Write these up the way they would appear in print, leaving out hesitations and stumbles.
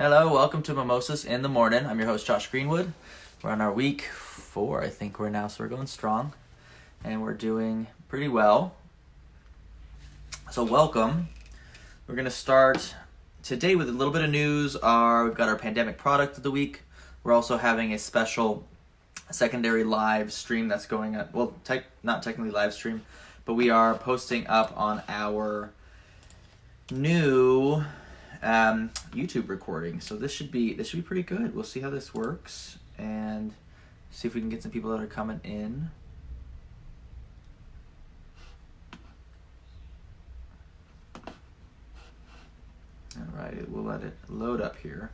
Hello, welcome to Mimosas in the Morning. I'm your host, Josh Greenwood. We're on our week 4, I think we're now, so we're going strong. And we're doing pretty well. So welcome. We're going to start today with a little bit of news. We've got our pandemic product of the week. We're also having a special secondary live stream that's going on. Well, not technically live stream, but we are posting up on our new YouTube recording. So this should be pretty good. We'll see how this works and see if we can get some people that are coming in. All right, we'll let it load up here.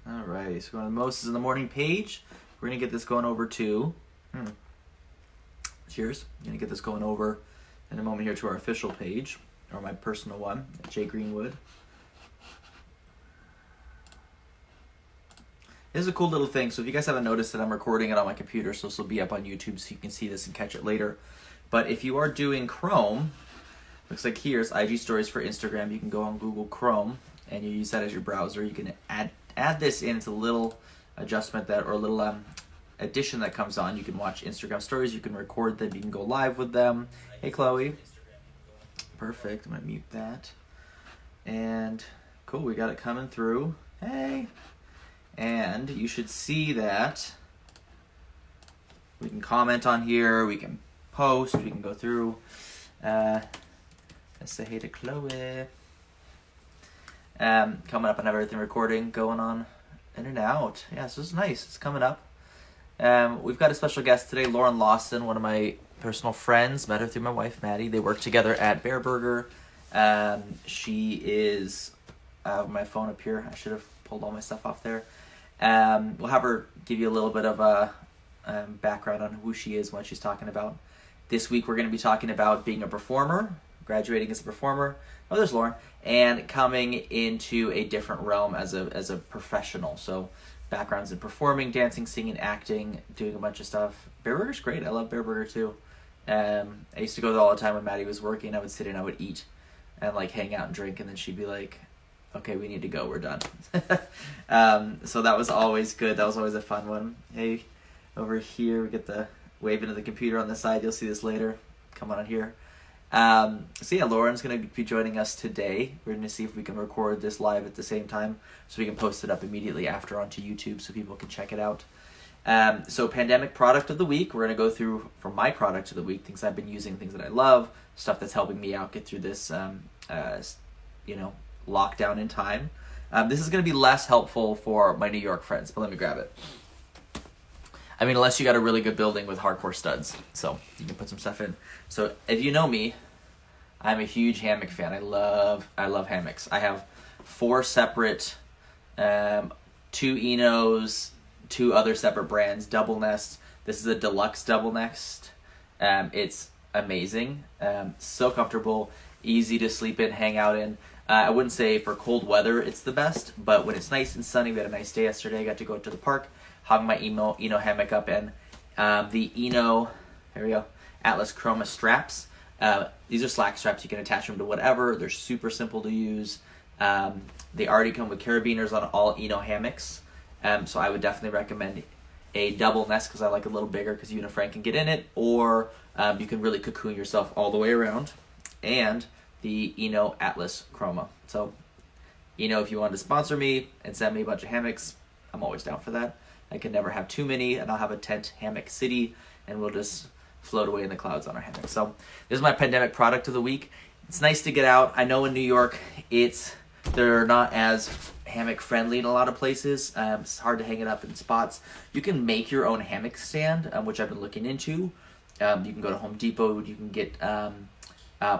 Alright, so going to the Mimosas in the Morning page. We're going to get this going over to... Cheers. I'm going to get this going over in a moment here to our official page, or my personal one, Jay Greenwood. This is a cool little thing, so if you guys haven't noticed that I'm recording it on my computer, so this will be up on YouTube so you can see this and catch it later. But if you are doing Chrome, looks like here's IG Stories for Instagram. You can go on Google Chrome and you use that as your browser. You can add this in. It's a little adjustment that, or a little addition that comes on. You can watch Instagram stories. You can record them. You can go live with them. Hey, Chloe. Perfect. I'm going to mute that. And cool. We got it coming through. Hey. And you should see that we can comment on here. We can post. We can go through. Let's say hey to Chloe. Coming up and have everything recording going on in and out. Yeah, so it's nice. It's coming up. We've got a special guest today, Lauren Lawson, one of my personal friends. Met her through my wife, Maddie. They work together at Bear Burger. She is... my phone up here. I should have pulled all my stuff off there. We'll have her give you a little bit of a background on who she is, what she's talking about. This week we're going to be talking about being a performer, graduating as a performer. Oh, there's Lauren. And coming into a different realm as a professional. So backgrounds in performing, dancing, singing, acting, doing a bunch of stuff. Bear Burger's great. I love Bear Burger too. I used to go there all the time when Maddie was working. I would sit in, I would eat and like hang out and drink, and then she'd be like, okay, we need to go, we're done. So that was always good. That was always a fun one. Hey, over here we get the waving of the computer on the side. You'll see this later. Come on here. So yeah, Lauren's going to be joining us today. We're going to see if we can record this live at the same time so we can post it up immediately after onto YouTube so people can check it out. So pandemic product of the week, we're going to go through from my product of the week, things I've been using, things that I love, stuff that's helping me out get through this, lockdown in time. This is going to be less helpful for my New York friends, but let me grab it. I mean, unless you got a really good building with hardcore studs, so you can put some stuff in. So if you know me, I'm a huge hammock fan. I love hammocks. I have 4 separate, 2 Enos, 2 other separate brands, double nest. This is a deluxe double nest. It's amazing, so comfortable, easy to sleep in, hang out in. I wouldn't say for cold weather it's the best, but when it's nice and sunny, we had a nice day yesterday. I got to go to the park, hung my Eno hammock up in. The Eno, here we go, Atlas Chroma straps. These are slack straps. You can attach them to whatever. They're super simple to use. They already come with carabiners on all Eno hammocks. So I would definitely recommend a double nest because I like a little bigger because you and a friend can get in it, or you can really cocoon yourself all the way around. And the Eno Atlas Chroma. So, if you wanted to sponsor me and send me a bunch of hammocks, I'm always down for that. I can never have too many, and I'll have a tent hammock city, and we'll just float away in the clouds on our hammock. So, this is my pandemic product of the week. It's nice to get out. I know in New York, they're not as hammock friendly in a lot of places. It's hard to hang it up in spots. You can make your own hammock stand, which I've been looking into. You can go to Home Depot. You can get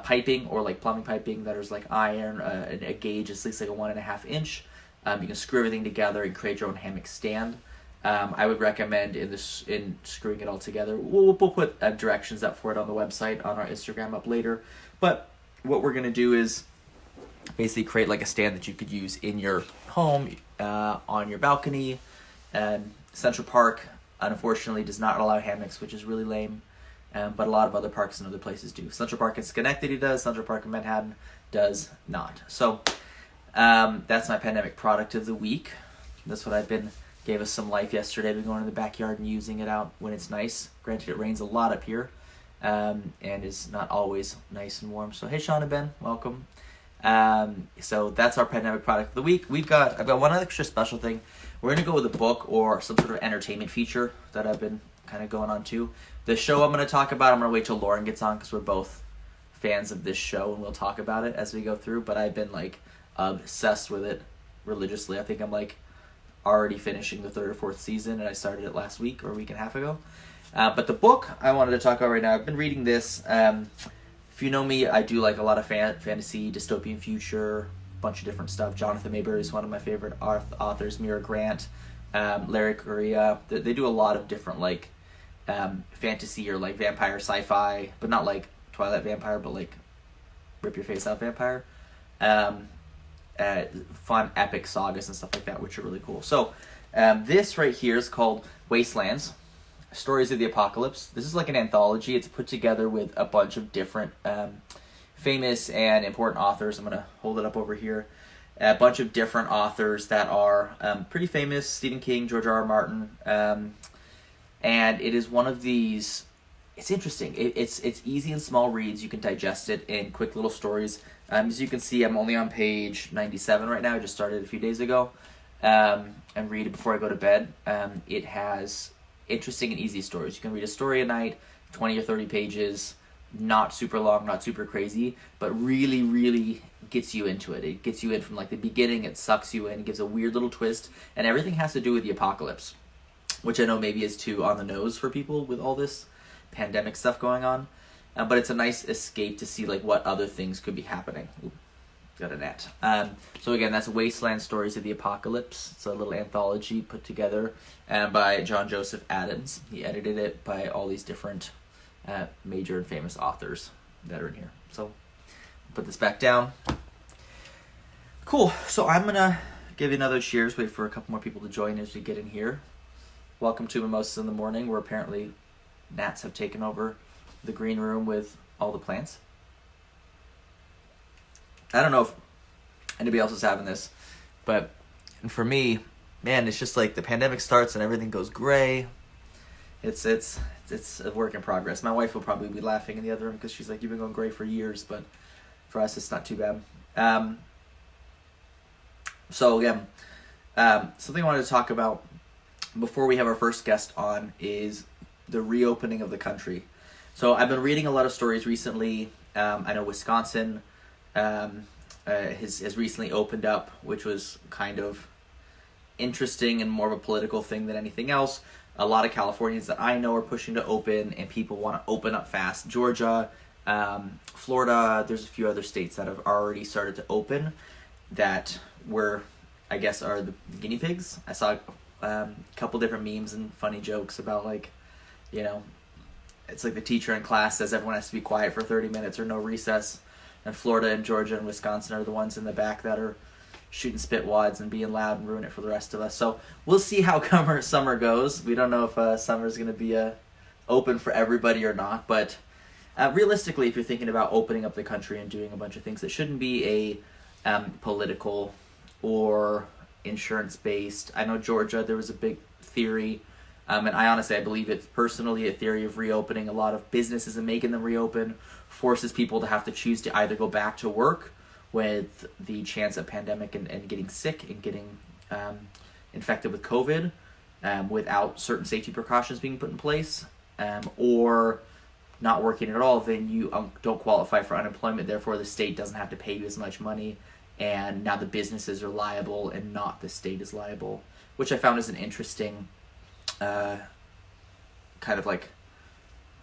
piping or like plumbing piping that is like iron, a gauge, it's at least like a 1.5 inch. You can screw everything together and create your own hammock stand. I would recommend in screwing it all together. We'll put directions up for it on the website, on our Instagram up later. But what we're going to do is basically create like a stand that you could use in your home, on your balcony. Central Park, unfortunately, does not allow hammocks, which is really lame. But a lot of other parks and other places do. Central Park in Schenectady does. Central Park in Manhattan does not. So that's my pandemic product of the week. That's what gave us some life yesterday. I've been going to the backyard and using it out when it's nice. Granted, it rains a lot up here and is not always nice and warm. So hey, Sean and Ben, welcome. So that's our pandemic product of the week. I've got one extra special thing. We're going to go with a book or some sort of entertainment feature that I've been kind of going on to. The show I'm going to talk about, I'm going to wait till Lauren gets on because we're both fans of this show and we'll talk about it as we go through. But I've been like obsessed with it religiously. I think I'm like already finishing the 3rd or 4th season, and I started it last week or a week and a half ago. But the book I wanted to talk about right now, I've been reading this. If you know me, I do like a lot of fantasy, dystopian future, bunch of different stuff. Jonathan Mayberry is one of my favorite authors. Mira Grant, Larry Correia. They do a lot of different like fantasy or like vampire sci-fi, but not like Twilight vampire, but like rip your face out vampire. Fun epic sagas and stuff like that, which are really cool. So this right here is called Wastelands, Stories of the Apocalypse. This is like an anthology. It's put together with a bunch of different famous and important authors. I'm going to hold it up over here. A bunch of different authors that are pretty famous. Stephen King, George R. R. Martin. And it is one of these... It's interesting. It's easy and small reads. You can digest it in quick little stories. As you can see, I'm only on page 97 right now. I just started a few days ago. And read it before I go to bed. It has interesting and easy stories. You can read a story a night, 20 or 30 pages. Not super long, not super crazy, but really, really gets you into it. It gets you in from like the beginning. It sucks you in. It gives a weird little twist. And everything has to do with the apocalypse, which I know maybe is too on the nose for people with all this pandemic stuff going on. But it's a nice escape to see like what other things could be happening. Ooh, got a net. So again, that's Wasteland Stories of the Apocalypse. It's a little anthology put together by John Joseph Adams. He edited it by all these different major and famous authors that are in here. So put this back down. Cool. So I'm gonna give you another cheers. Wait for a couple more people to join as we get in here. Welcome to Mimosas in the Morning, where apparently gnats have taken over the green room with all the plants. I don't know if anybody else is having this, but for me, man, it's just like the pandemic starts and everything goes gray. It's a work in progress. My wife will probably be laughing in the other room because she's like, you've been going gray for years, but for us, it's not too bad. So again, something I wanted to talk about before we have our first guest on is the reopening of the country. So I've been reading a lot of stories recently. I know Wisconsin has recently opened up, which was kind of interesting and more of a political thing than anything else. A lot of Californians that I know are pushing to open, and people want to open up fast. Georgia, Florida, there's a few other states that have already started to open that I guess, are the guinea pigs. I saw a couple different memes and funny jokes about, like, you know, it's like the teacher in class says everyone has to be quiet for 30 minutes or no recess. And Florida and Georgia and Wisconsin are the ones in the back that are shooting spit wads and being loud and ruin it for the rest of us. So we'll see how summer goes. We don't know if summer is going to be open for everybody or not. But realistically, if you're thinking about opening up the country and doing a bunch of things that shouldn't be a political or insurance-based. I know Georgia, there was a big theory, and I believe it's personally a theory of reopening a lot of businesses and making them reopen forces people to have to choose to either go back to work with the chance of pandemic and getting sick and getting infected with COVID without certain safety precautions being put in place, or not working at all. Then you don't qualify for unemployment, therefore the state doesn't have to pay you as much money, and now the businesses are liable and not the state is liable, which I found is an interesting kind of like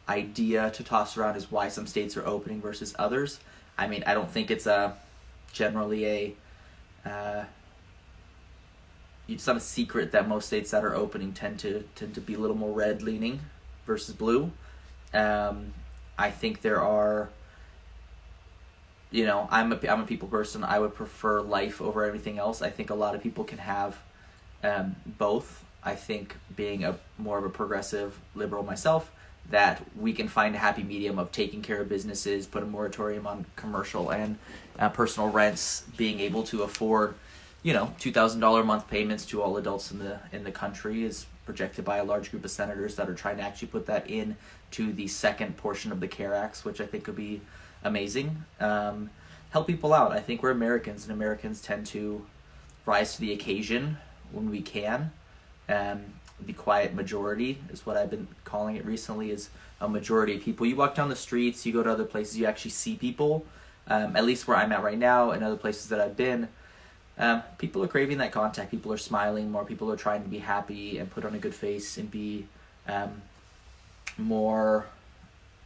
idea to toss around, is why some states are opening versus others. I mean, I don't think it's generally a it's not a secret that most states that are opening tend to be a little more red leaning versus blue. I think there are, I'm a people person. I would prefer life over everything else. I think a lot of people can have both. I think being more of a progressive liberal myself, that we can find a happy medium of taking care of businesses, put a moratorium on commercial and personal rents, being able to afford, $2,000 a month payments to all adults in the country is projected by a large group of senators that are trying to actually put that in to the second portion of the CARE Acts, which I think could be amazing. Help people out. I think we're Americans, and Americans tend to rise to the occasion when we can. The quiet majority is what I've been calling it recently, is a majority of people. You walk down the streets, you go to other places, you actually see people, at least where I'm at right now and other places that I've been. People are craving that contact. People are smiling more. People are trying to be happy and put on a good face and be more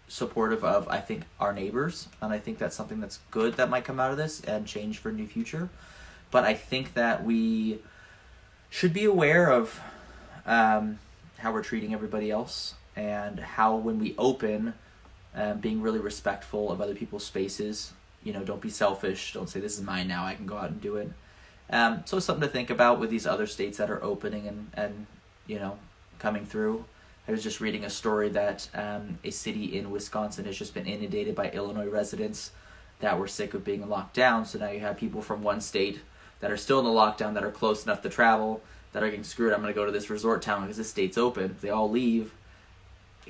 supportive of, I think, our neighbors. And I think that's something that's good that might come out of this and change for a new future. But I think that we should be aware of how we're treating everybody else, and how when we open, being really respectful of other people's spaces. Don't be selfish. Don't say, this is mine now, I can go out and do it. So it's something to think about with these other states that are opening and coming through. I was just reading a story that a city in Wisconsin has just been inundated by Illinois residents that were sick of being locked down. So now you have people from one state that are still in the lockdown, that are close enough to travel, that are getting screwed. I'm going to go to this resort town because this state's open. If they all leave,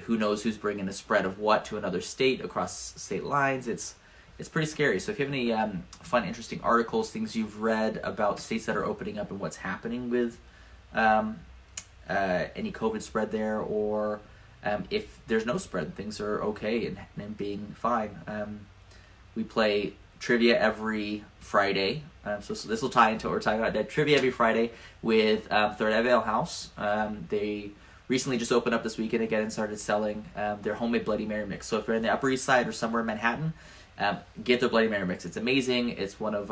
who knows who's bringing a spread of what to another state across state lines. It's pretty scary. So if you have any fun, interesting articles, things you've read about states that are opening up and what's happening with any COVID spread there, or if there's no spread, things are okay and being fine. We play trivia every Friday. So this will tie into what we're talking about. Trivia every Friday with Third Ave Ale House. They recently just opened up this weekend again and started selling their homemade Bloody Mary mix. So if you're in the Upper East Side or somewhere in Manhattan, get their Bloody Mary mix. It's amazing. It's one of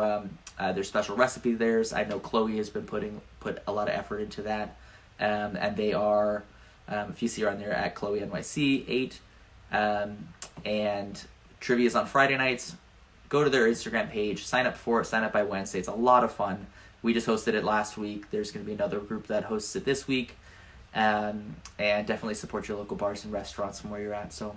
their special recipe theirs. I know Chloe has been put a lot of effort into that. And they are, if you see her on there, at Chloe NYC 8. And trivia is on Friday nights. Go to their Instagram page, sign up for it, sign up by Wednesday. It's a lot of fun. We just hosted it last week. There's going to be another group that hosts it this week. And definitely support your local bars and restaurants from where you're at. So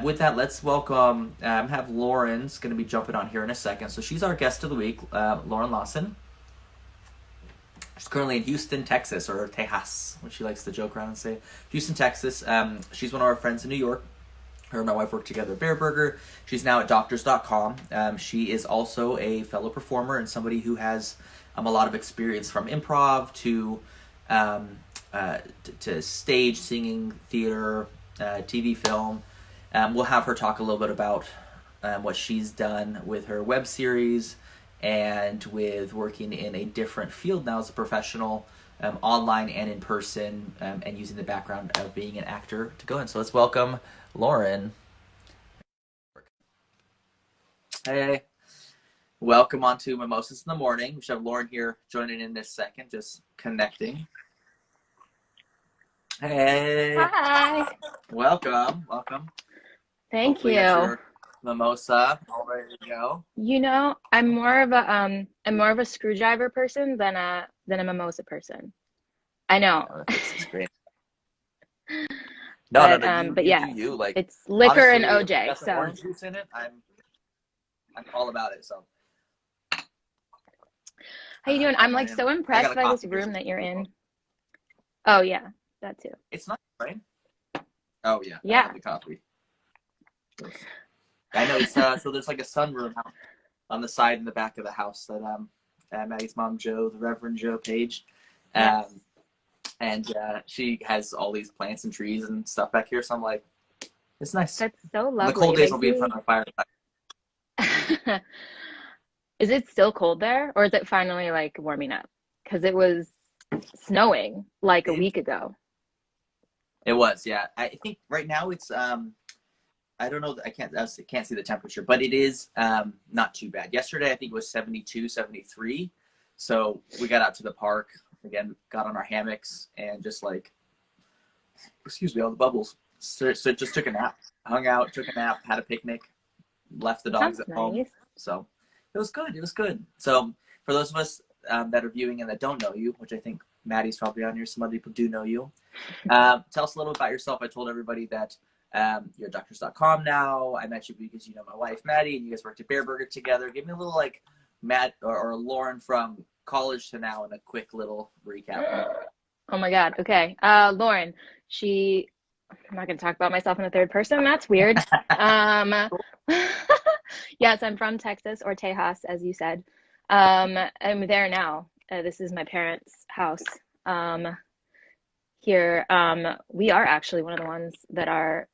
with that, let's welcome, have Lauren's going to be jumping on here in a second. So she's our guest of the week, Lauren Lawson. She's currently in Houston, Texas, or Tejas, which she likes to joke around and say. Houston, Texas. She's one of our friends in New York. Her and my wife work together at Bear Burger. She's now at doctors.com. She is also a fellow performer and somebody who has a lot of experience from improv to stage, singing, theater, TV, film. We'll have her talk a little bit about what she's done with her web series and with working in a different field now as a professional, online and in person, and using the background of being an actor to go in. So let's welcome Lauren. Hey, welcome on to Mimosas in the Morning. We should have Lauren here joining in this second, just connecting. Hey. Hi. Welcome. Thank Hopefully you. your mimosa all ready to go. I'm more of a screwdriver person than a mimosa person. I know. Oh, that's great. No, But yeah, you like it's liquor honestly, and if it's OJ. got some So orange juice in it, I'm all about it. So how you doing? I'm like so impressed by this room that you're in. Oh yeah, that too. It's nice, right? Oh yeah. Yeah. I love the coffee. I know it's so there's like a sunroom on the side and the back of the house that Maggie's mom Jo, the Reverend Joe Page, Yes. and she has all these plants and trees and stuff back here. So I'm like, it's nice. That's so lovely. On the cold days, I'll be in front of the fire. Is it still cold there, or is it finally like warming up? Because it was snowing like a week ago. It was, yeah. I think right now it's I don't know. I can't see the temperature, but it is not too bad. Yesterday, I think it was 72, 73. So we got out to the park again, got on our hammocks and just like, excuse me, all the bubbles. So just took a nap, hung out, took a nap, had a picnic, left the That dogs sounds at home. nice. So it was good. It was good. So for those of us that are viewing and that don't know you, which I think Maddie's probably on here, some other people do know you. Tell us a little about yourself. I told everybody that you're at doctors.com now. I met you because you know my wife, Maddie, and you guys worked at Bear Burger together. Give me a little like Matt or Lauren from college to now and a quick little recap. Oh my God. Okay. Lauren, I'm not going to talk about myself in the third person. That's weird. Um, yes, I'm from Texas or Tejas, as you said. I'm there now. This is my parents' house. Here, we are actually one of the ones that are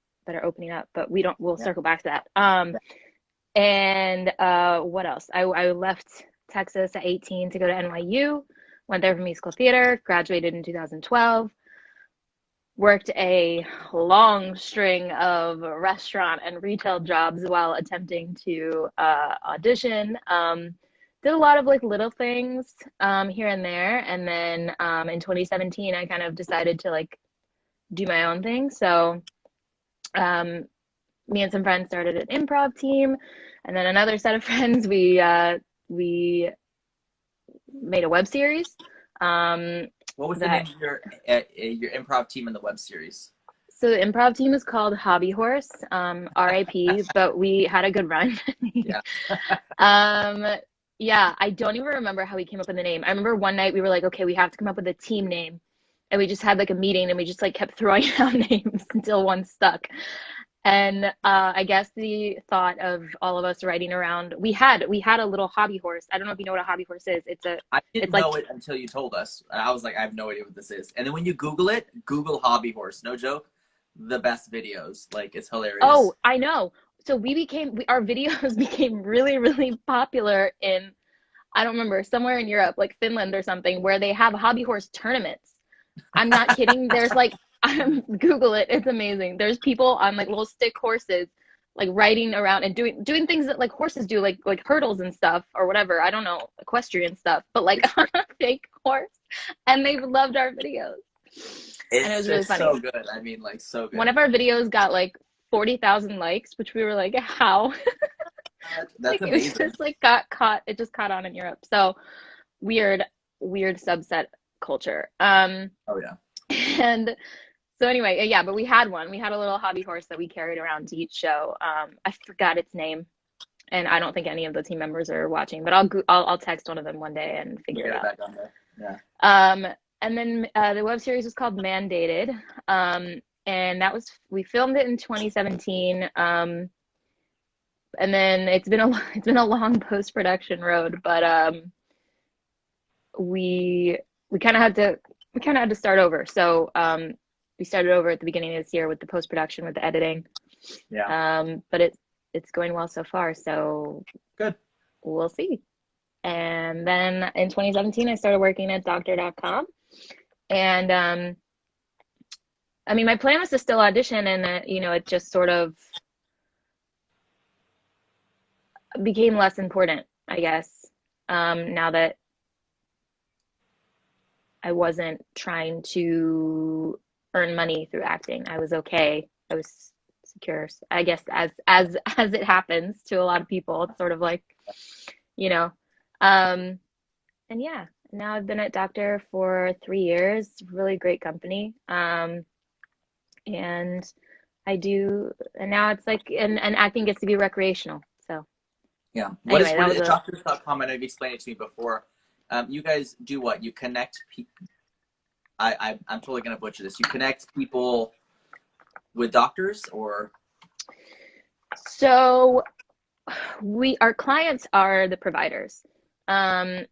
opening up, but we'll Yeah. circle back to that. And what else? I left Texas at 18 to go to NYU, went there for musical theater, graduated in 2012, worked a long string of restaurant and retail jobs while attempting to audition. Did a lot of like little things here and there. And then in 2017, I kind of decided to like do my own thing. So me and some friends started an improv team, and then another set of friends we made a web series. What was the That name of your improv team in the web series? So the improv team is called Hobby Horse, RIP, but we had a good run. Yeah. Um, yeah, I don't even remember how we came up with the name. I remember one night we were like, okay, we have to come up with a team name. And we just had like a meeting and we just like kept throwing out names until one stuck. And I guess the thought of all of us riding around, we had a little hobby horse. I don't know if you know what a hobby horse is. I It's didn't like, know it until you told us. I was like, I have no idea what this is. And then when you Google it, Google hobby horse. No joke. The best videos. Like, it's hilarious. oh, I know. So our videos became really, really popular in, I don't remember, somewhere in Europe, like Finland or something, where they have hobby horse tournaments. I'm not kidding. There's like, Google it. It's amazing. There's people on like little stick horses, like riding around and doing things that like horses do, like hurdles and stuff or whatever. I don't know, equestrian stuff, but like on a fake horse. And they loved our videos. And it was really It's funny. so good. I mean, like, so good. One of our videos got like 40,000 likes, which we were like, how? That's Like it was amazing. just like got caught. It just caught on in Europe. So weird, weird subset culture. Oh, yeah. And so anyway, yeah, but we had one. We had a little hobby horse that we carried around to each show. I forgot its name, and I don't think any of the team members are watching, but I'll text one of them one day and We'll figure get it it out. back on there. Yeah. And then the web series was called Mandated, and we filmed it in 2017. And then it's been a long post-production road, but we we kind of had to start over. So we started over at the beginning of this year with the post-production, with the editing. Yeah. But it's going well so far, so Good. we'll see. And then in 2017, I started working at doctor.com. And I mean, my plan was to still audition, and it just sort of became less important, I guess, now that I wasn't trying to earn money through acting. I was okay. I was secure. I guess as it happens to a lot of people, it's sort of like, you know. Um, and yeah, now I've been at Doctor for 3 years. Really great company. And and now it's like, and acting gets to be recreational. So Yeah. anyway, that What was is a doctors.com? I know you've explained it to me before. You guys do what? You connect people. I'm totally going to butcher this. You connect people with doctors or? So our clients are the providers. But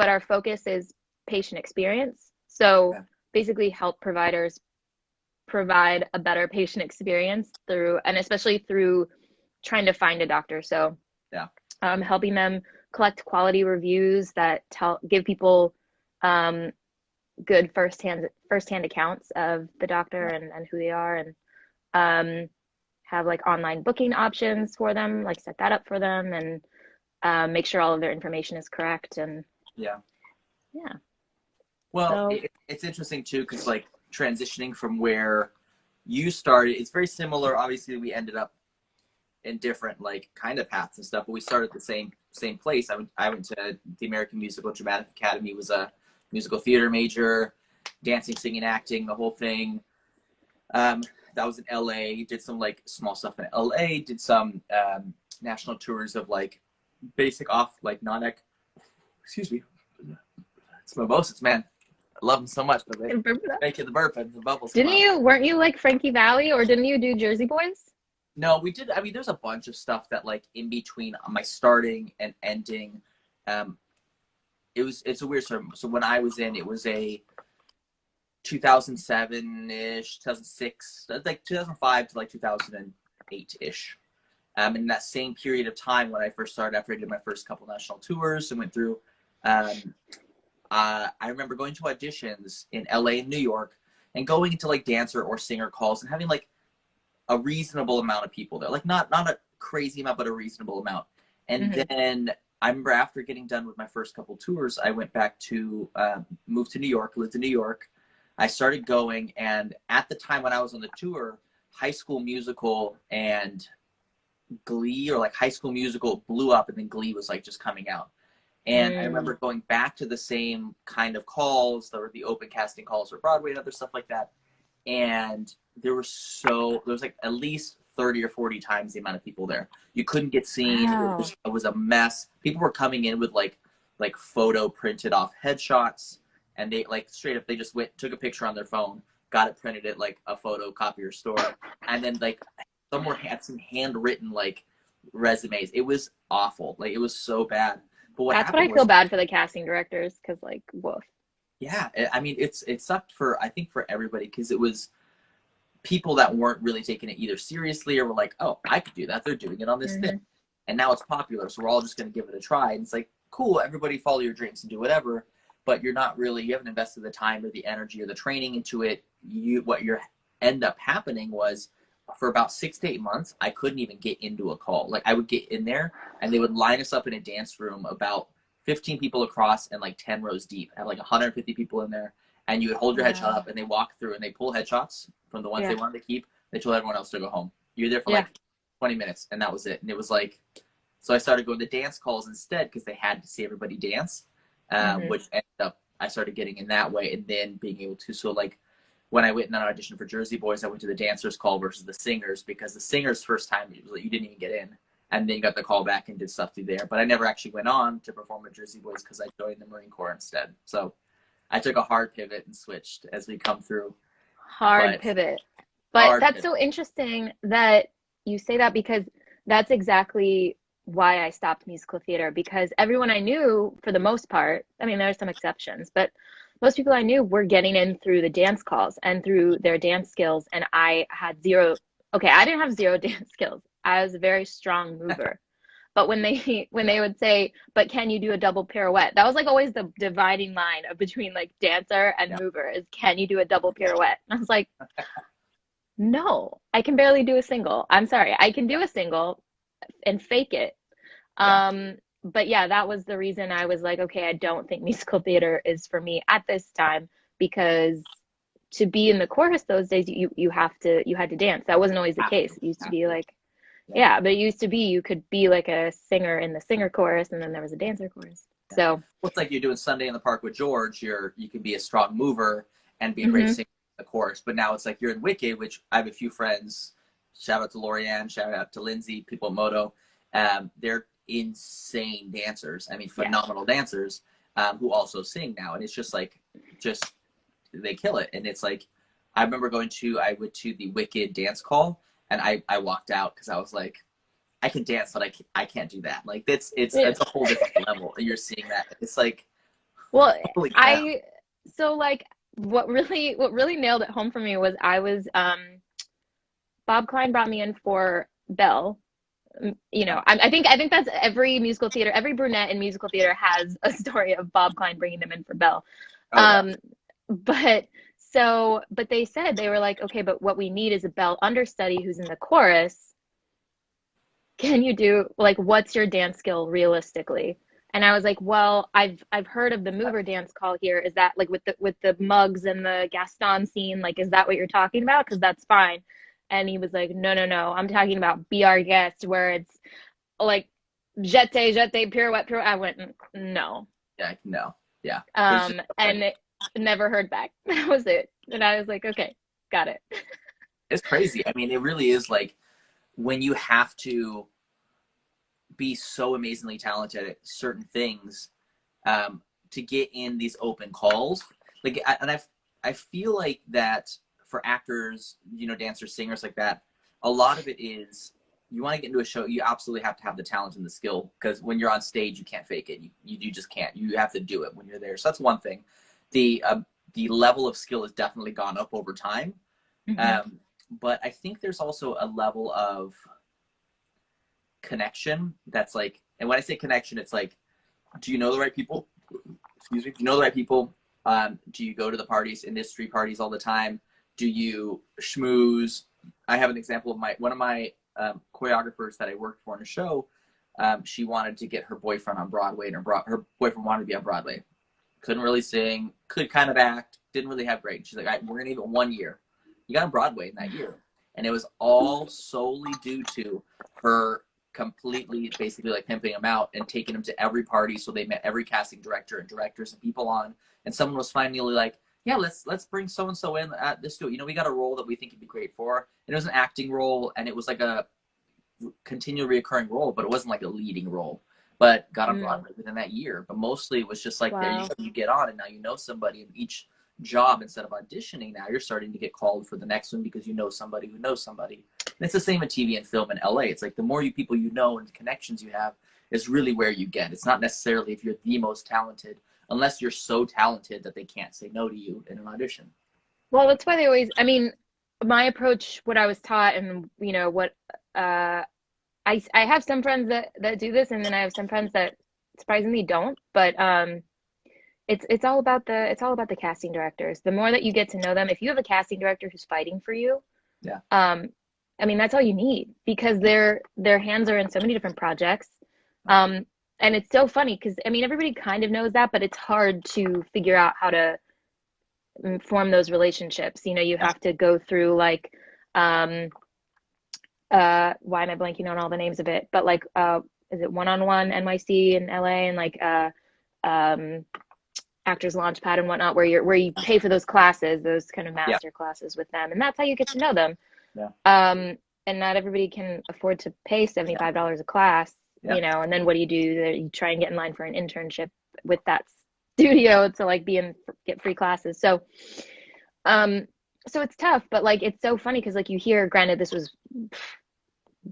our focus is patient experience. So Okay. basically help providers provide a better patient experience and especially through trying to find a doctor. So Yeah. helping them collect quality reviews that give people good firsthand accounts of the doctor and who they are, and have like online booking options for them, like set that up for them, and make sure all of their information is correct. And Yeah. yeah. Well, So it's interesting too, because like transitioning from where you started, it's very similar. Obviously, we ended up in different like kind of paths and stuff, but we started at the same place. I went to the American Musical Dramatic Academy, was a musical theater major, dancing, singing, acting, the whole thing. Um, that was in LA. Did some like small stuff in LA. Did some national tours of like basic off like non-ec. Excuse me, it's mimosas, man. I love them so much, but they make you the burp and the bubbles come out. weren't you like Frankie Valli, or didn't you do Jersey Boys? No, we did. I mean, there's a bunch of stuff that like in between my starting and ending. Um, it's a weird story. So when I was in, it was a 2007-ish, 2006, like 2005 to like 2008-ish. In that same period of time when I first started, after I did my first couple national tours and went through, um, I remember going to auditions in LA and New York and going into like dancer or singer calls and having like a reasonable amount of people there, like not a crazy amount, but a reasonable amount. And Hmm. then I remember after getting done with my first couple tours, I went back to move to New York, lived in New York. I started going, and at the time when I was on the tour, High School Musical and Glee, or like High School Musical blew up, and then Glee was like just coming out. And I Mm. remember going back to the same kind of calls, there were the open casting calls for Broadway and other stuff like that. And there was like at least 30 or 40 times the amount of people there. You couldn't get seen. Wow. It was a mess. People were coming in with like photo printed off headshots, and they like straight up they just went took a picture on their phone, got it printed at like a photocopier store, and then like somewhere had some handwritten like resumes. It was awful. Like it was so bad. But what That's what I happened feel was, bad for the casting directors, because like, woof. yeah, I mean, it sucked for I think for everybody because it was people that weren't really taking it either seriously or were like, oh, I could do that. They're doing it on this thing, Hmm. and now it's popular, so we're all just going to give it a try. And it's like, cool, everybody follow your dreams and do whatever, but you haven't invested the time or the energy or the training into it. What your end up happening was for about 6 to 8 months, I couldn't even get into a call. Like I would get in there and they would line us up in a dance room about 15 people across and like 10 rows deep, have like 150 people in there. And you would hold your headshot Wow. up and they walk through and they pull headshots from the ones they Yeah. wanted to keep. They told everyone else to go home. You're there for Yeah. like 20 minutes and that was it. And it was like, so I started going to dance calls instead because they had to see everybody dance, Hmm. which ended up, I started getting in that way and then being able to, so like when I went in an audition for Jersey Boys, I went to the dancers call versus the singers because the singers first time it was like you didn't even get in, and then got the call back and did stuff through there. But I never actually went on to perform at Jersey Boys because I joined the Marine Corps instead. So I took a hard pivot and switched as we come through, Hard but pivot. But hard that's pivot. so interesting that you say that, because that's exactly why I stopped musical theater, because everyone I knew, for the most part, I mean, there are some exceptions, but most people I knew were getting in through the dance calls and through their dance skills. And I had zero, okay, I didn't have zero dance skills. I was a very strong mover. But when they when Yeah, they would say, "But can you do a double pirouette?" That was like always the dividing line of between like dancer and yeah, mover, is, can you do a double yeah, pirouette? And I was like, no, I can barely do a single. I'm sorry. I can yeah, do a single and fake it. yeah. But yeah, that was the reason I was like, okay, I don't think musical theater is for me at this time, because to be in the chorus those days, you had to dance. That wasn't always the Have case. to, It used to have be to. like, Yeah, yeah, but it used to be you could be like a singer in the singer chorus, and then there was a dancer chorus. yeah. So, Well, it's like you're doing Sunday in the Park with George. You can be a strong mover and be a great hmm. singer in the chorus. But now it's like you're in Wicked, which I have a few friends. Shout out to Lorianne. Shout out to Lindsay. People at Moto. They're insane dancers. I mean, Yeah. phenomenal dancers who also sing now. And it's just they kill it. And it's like I remember I went to the Wicked dance call, and I walked out because I was like, I can dance, but I can't do that. Like Yeah. it's a whole different level. You're seeing that. It's like Well, holy crap. I so like what really nailed it home for me was I was Bob Klein brought me in for Belle. You Yeah. know, I think that's every musical theater, every brunette in musical theater has a story of Bob Klein bringing them in for Belle. Oh yeah. Um, but they said, they were like, okay, but what we need is a Belle understudy who's in the chorus. Can you do, like, what's your dance skill realistically? And I was like, well, I've heard of the mover dance call here. Is that like with the mugs and the Gaston scene? Like, is that what you're talking about? Because that's fine. And he was like, no, no, no. I'm talking about Be Our Guest, where it's like jete, pirouette, pirouette. I went, no. Yeah, no, yeah. There's just And it, never heard back. That was it. And I was like, okay, got it. it's crazy. I mean, it really is like when you have to be so amazingly talented at certain things to get in these open calls. Like, I feel like that for actors, you know, dancers, singers like that, a lot of it is you want to get into a show, you absolutely have to have the talent and the skill, because when you're on stage, you can't fake it. You just can't. You have to do it when you're there. So that's one thing. The level of skill has definitely gone up over time. Mm-hmm. But I think there's also a level of connection that's like, and when I say connection, it's like, do you know the right people? Excuse me. Do you know the right people? Do you go to the parties, industry parties all the time? Do you schmooze? I have an example of one of my choreographers that I worked for in a show. She wanted to get her boyfriend on Broadway, and her boyfriend wanted to be on Broadway. Couldn't really sing, could kind of act, didn't really have great. She's like, we're going to give it 1 year. You got on Broadway in that year. And it was all solely due to her completely basically like pimping him out and taking him to every party. So they met every casting director and directors and people on. And someone was finally like, yeah, let's bring so-and-so in at this studio. You know, we got a role that we think you'd be great for. And it was an acting role, and it was like a continual reoccurring role, but it wasn't like a leading role. But got on Broadway within that year. But mostly it was just like, there you get on, and now you know somebody, and each job, instead of auditioning, now you're starting to get called for the next one because you know somebody who knows somebody. And it's the same with TV and film in LA. It's like the more people you know and the connections you have is really where you get. It's not necessarily if you're the most talented, unless you're so talented that they can't say no to you in an audition. Well, that's why they always, I mean, my approach, what I was taught, and you know what, uh, I have some friends that do this, and then I have some friends that surprisingly don't. But it's all about the casting directors. The more that you get to know them, if you have a casting director who's fighting for you, Yeah. I mean, that's all you need, because their hands are in so many different projects. And it's so funny because I mean, everybody kind of knows that, but it's hard to figure out how to form those relationships. You know, you have to go through like why am I blanking on all the names of it? But like is it One-on-One NYC in LA, and like um Actors Launchpad and whatnot, where you pay for those classes, those kind of master classes with them, and that's how you get to know them. Yeah. And not everybody can afford to pay $75 a class, you know. And then what do? You try and get in line for an internship with that studio to like get free classes. So so it's tough, but like it's so funny because like you hear, granted this was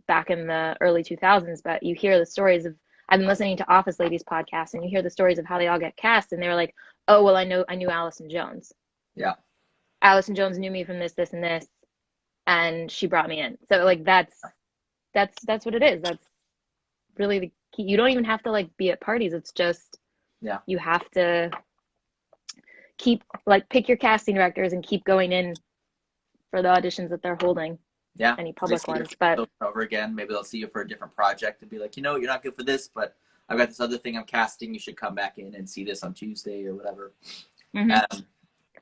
back in the early 2000s, but you hear the stories of, I've been listening to Office Ladies podcast, and you hear the stories of how they all get cast, and they were like, oh well, I knew Allison Jones. Yeah. Allison Jones knew me from this, this, and this, and she brought me in. So like that's what it is. That's really the key. You don't even have to like be at parties. It's just you have to pick your casting directors and keep going in for the auditions that they're holding. Yeah. Any public ones, but over again, maybe they'll see you for a different project and be like, you know, you're not good for this, but I've got this other thing I'm casting. You should come back in and see this on Tuesday or whatever. Mm-hmm.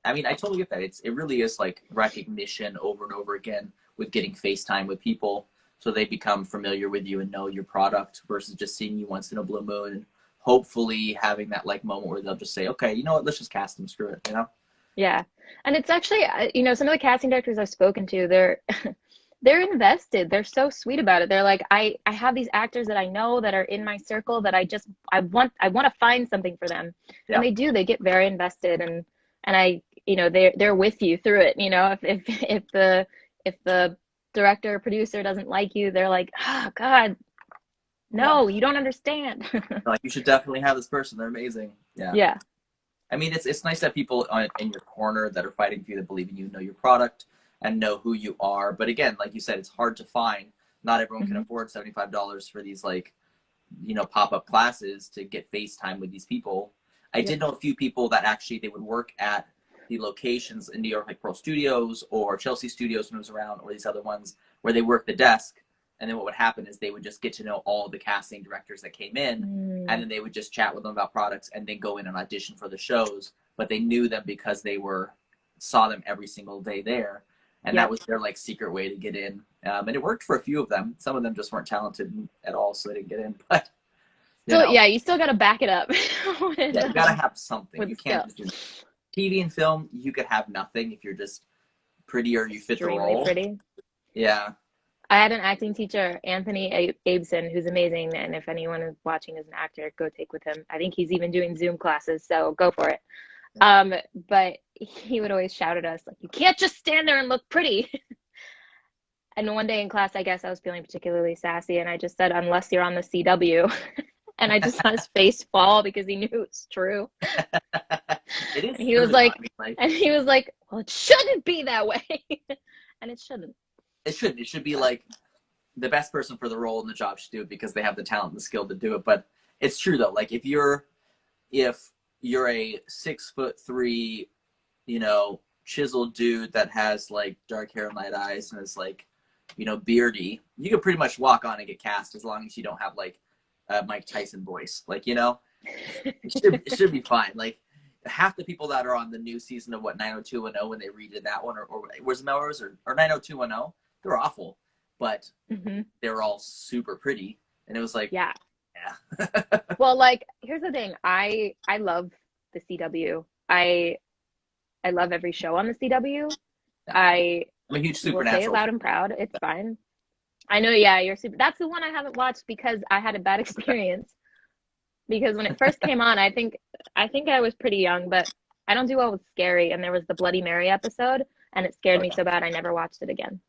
I mean, I totally get that. It really is like recognition over and over again with getting FaceTime with people, so they become familiar with you and know your product versus just seeing you once in a blue moon and hopefully having that like moment where they'll just say, okay, you know what, let's just cast them, screw it, you know? Yeah. And it's actually, you know, some of the casting directors I've spoken to, they're invested. They're so sweet about it. They're like, I have these actors that I know that are in my circle that I want to find something for them. Yeah. And they do, they get very invested, and I, you know, they're with you through it. You know, if the director or producer doesn't like you, they're like, oh God, no, you don't understand. Like, you should definitely have this person. They're amazing. Yeah. Yeah. I mean, it's nice to have people in your corner that are fighting for you, that believe in you, know your product, and know who you are. But again, like you said, it's hard to find. Not everyone can afford $75 for these, like, you know, pop-up classes to get FaceTime with these people. I did know a few people that actually, they would work at the locations in New York, like Pearl Studios or Chelsea Studios when it was around, or these other ones where they work the desk. And then what would happen is they would just get to know all the casting directors that came in, and then they would just chat with them about products and then go in and audition for the shows. But they knew them because they saw them every single day there. And that was their like secret way to get in. And it worked for a few of them. Some of them just weren't talented at all, so they didn't get in. But you still got to back it up. You got to have something. You can't just do TV and film. You could have nothing if you're just pretty or you fit the role. Pretty. Yeah. I had an acting teacher, Anthony Abeson, who's amazing. And if anyone is watching as an actor, go take with him. I think he's even doing Zoom classes, so go for it. But he would always shout at us, like, you can't just stand there and look pretty. And one day in class, I guess I was feeling particularly sassy, and I just said, unless you're on the CW. And I just saw his face fall because he knew it's true. It is. And he was like, well, it shouldn't be that way. And it shouldn't. It shouldn't. It should be like the best person for the role and the job should do it because they have the talent and the skill to do it. But it's true though. Like if you're a 6'3", chiseled dude that has like dark hair and light eyes and is like, beardy, you can pretty much walk on and get cast as long as you don't have like a Mike Tyson voice. Like, it should be fine. Like half the people that are on the new season of 90210 when they redid that one or was it Melrose or 90210, they're awful, but they're all super pretty. And it was like, yeah. Well, like, here's the thing. I love the CW. I love every show on the CW. I'm a huge Supernatural. Say it loud and proud. It's fine. I know. Yeah, that's the one I haven't watched because I had a bad experience. Because when it first came on, I think I was pretty young, but I don't do well with scary. And there was the Bloody Mary episode, and it scared me so bad I never watched it again.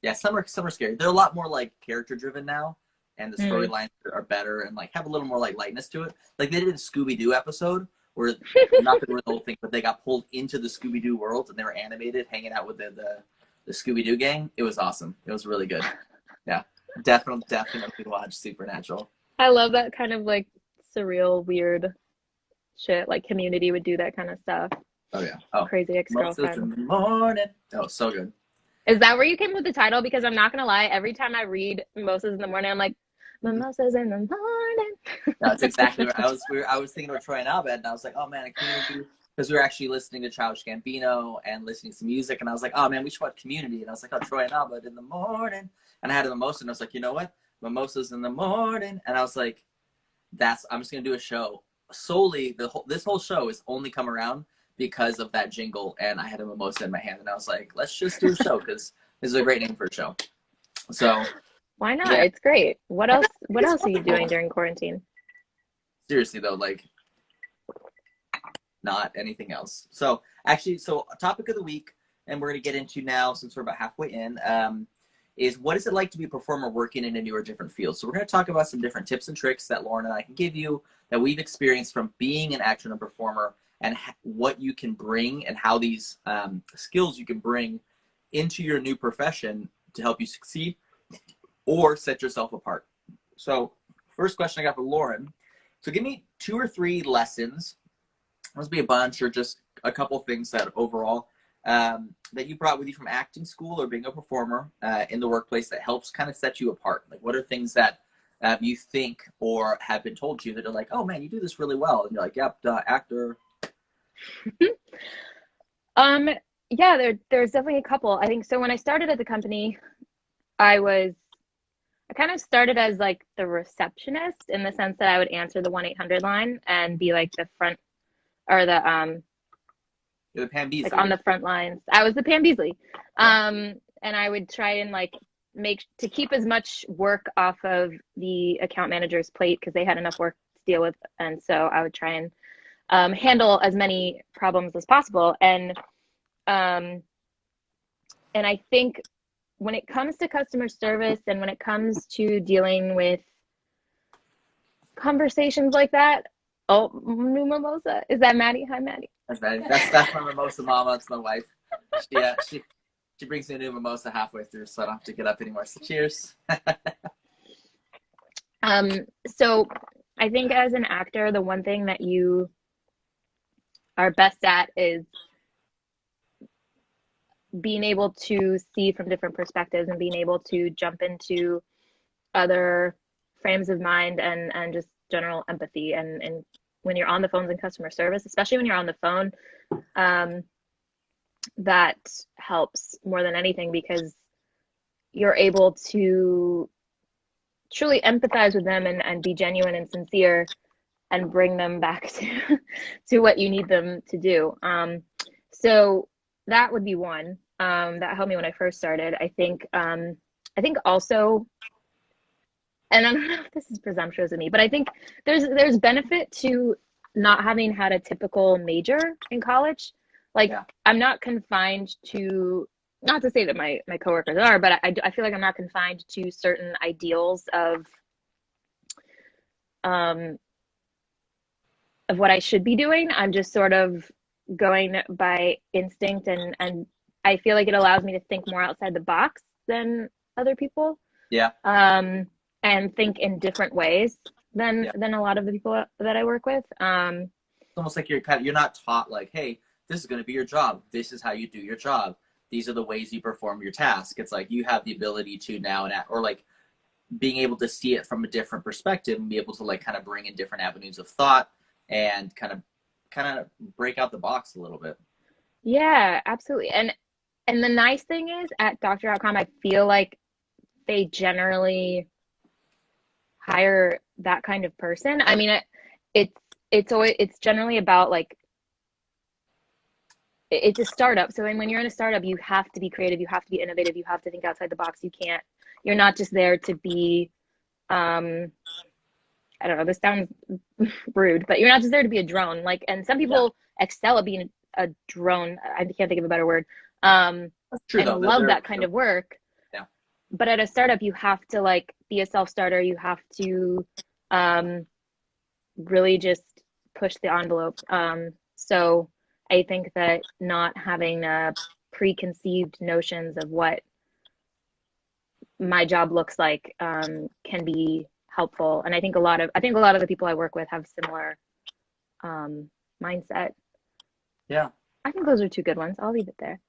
Yeah, some are scary. They're a lot more like character driven now, and the storylines are better and like have a little more like lightness to it. Like they did a Scooby-Doo episode where not the whole thing, but they got pulled into the Scooby-Doo world and they were animated, hanging out with the Scooby-Doo gang. It was awesome. It was really good. Yeah, definitely watch Supernatural. I love that kind of like surreal, weird shit. Like Community would do that kind of stuff. Oh yeah. Oh, Crazy Ex-Girlfriend. In the morning. Oh, so good. Is that where you came with the title? Because I'm not gonna lie, every time I read Mimosas in the Morning, I'm like, Mimosas in the morning. No, that's exactly right. I was thinking of Troy and Abed, and I was like, oh man, I can't because we were actually listening to Childish Gambino and listening to some music, and I was like, oh man, we should watch Community, and I was like, oh, Troy and Abed in the morning, and I had a mimosa, and I was like, you know what, Mimosas in the morning, and I was like, I'm just gonna do a show solely. This whole show has only come around because of that jingle, and I had a mimosa in my hand, and I was like, let's just do a show because this is a great name for a show. So why not? Yeah. It's great. What else are you doing during quarantine? Seriously though, like not anything else. So actually, topic of the week, and we're gonna get into now since we're about halfway in, is what is it like to be a performer working in a new or different field? So we're gonna talk about some different tips and tricks that Lauren and I can give you that we've experienced from being an actor and a performer, and what you can bring and how these skills you can bring into your new profession to help you succeed or set yourself apart. So first question I got for Lauren. So give me 2 or 3 lessons, must be a bunch or just a couple things that overall that you brought with you from acting school or being a performer in the workplace that helps kind of set you apart. Like what are things that you think or have been told to you that are like, oh man, you do this really well. And you're like, yep, actor. Yeah, there's definitely a couple. I think so. When I started at the company, I kind of started as like the receptionist in the sense that I would answer the 1-800 line and be like the front or You're the Pam Beasley. Like on the front lines. I was the Pam Beasley. And I would try and like keep as much work off of the account manager's plate because they had enough work to deal with. And so I would try and handle as many problems as possible. And I think when it comes to customer service and when it comes to dealing with conversations like that, new mimosa. Is that Maddie? Hi, Maddie. That's Maddie. That's my mimosa mama. It's my wife. She brings me a new mimosa halfway through, so I don't have to get up anymore. So cheers. So I think as an actor, the one thing that you are best at is being able to see from different perspectives and being able to jump into other frames of mind and just general empathy. And when you're on the phones in customer service, especially when you're on the phone, um, that helps more than anything because you're able to truly empathize with them and be genuine and sincere and bring them back to to what you need them to do. So that would be one that helped me when I first started. I think also, and I don't know if this is presumptuous of me, but I think there's benefit to not having had a typical major in college. Like Yeah. I'm not confined to, not to say that my coworkers are, but I feel like I'm not confined to certain ideals um of what I should be doing. I'm just sort of going by instinct and I feel like it allows me to think more outside the box than other people. Yeah. And think in different ways Yeah. than a lot of the people that I work with. It's almost like you're not taught like, hey, this is going to be your job. This is how you do your job. These are the ways you perform your task. It's like you have the ability to now or like being able to see it from a different perspective and be able to like kind of bring in different avenues of thought and kind of break out the box a little bit. Yeah, absolutely. And the nice thing is at Doctor.com, I feel like they generally hire that kind of person. I mean, it's it's generally about like it's a startup. So when you're in a startup, you have to be creative, you have to be innovative, you have to think outside the box. You're not just there to be, I don't know, this sounds rude, but you're not just there to be a drone. Like, and some Yeah, people excel at being a drone. I can't think of a better word. Um, that's true and though. love that kind of work. Yeah, But at a startup, you have to like be a self-starter. You have to um, really just push the envelope. So I think that not having preconceived notions of what my job looks like can be helpful. And I think a lot of the people I work with have similar mindset. yeah, I think those are two good ones. I'll leave it there.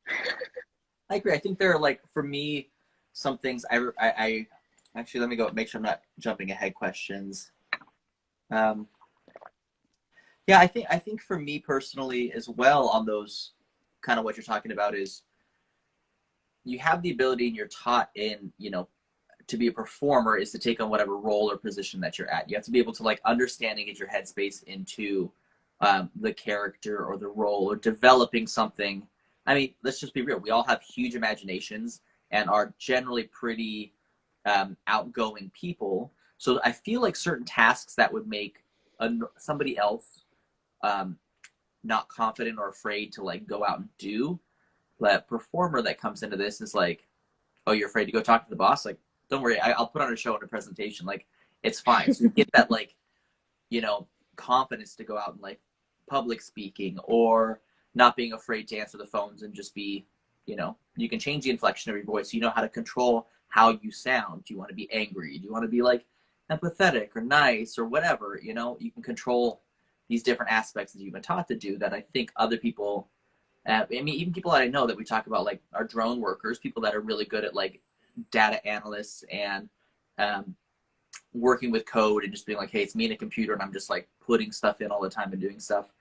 I agree. I think there are like for me some things I actually let me go make sure I'm not jumping ahead questions. Um, yeah, I think for me personally as well on those kind of what you're talking about is you have the ability and you're taught in to be a performer is to take on whatever role or position that you're at. You have to be able to like understand and get your headspace into the character or the role or developing something. I mean, let's just be real. We all have huge imaginations and are generally pretty outgoing people. So I feel like certain tasks that would make somebody else um, not confident or afraid to like go out and do. That performer that comes into this is like, oh, you're afraid to go talk to the boss? Like, don't worry, I'll put on a show and a presentation. Like, it's fine. So you get that like, confidence to go out and like public speaking or not being afraid to answer the phones and just be, you can change the inflection of your voice. You know how to control how you sound. Do you want to be angry? Do you want to be like empathetic or nice or whatever? You can control these different aspects that you've been taught to do that I think other people I mean, even people that I know that we talk about, like our drone workers, people that are really good at like data analysts and um, working with code and just being like, hey, it's me and a computer and I'm just like putting stuff in all the time and doing stuff.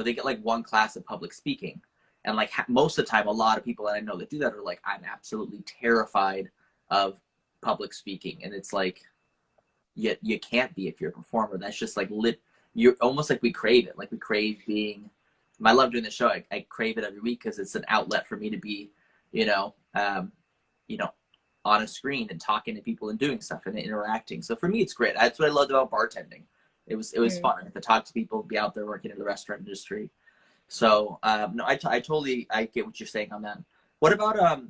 They get like one class of public speaking. And like most of the time, a lot of people that I know that do that are like, I'm absolutely terrified of public speaking. And it's like, you can't be if you're a performer. That's just like you're almost like we crave it. Like we crave being, I love doing the show. I crave it every week because it's an outlet for me to be, you know, um, on a screen and talking to people and doing stuff and interacting. So for me, it's great. That's what I loved about bartending. It was fun to talk to people, be out there working in the restaurant industry. So no, I totally I get what you're saying on that. What about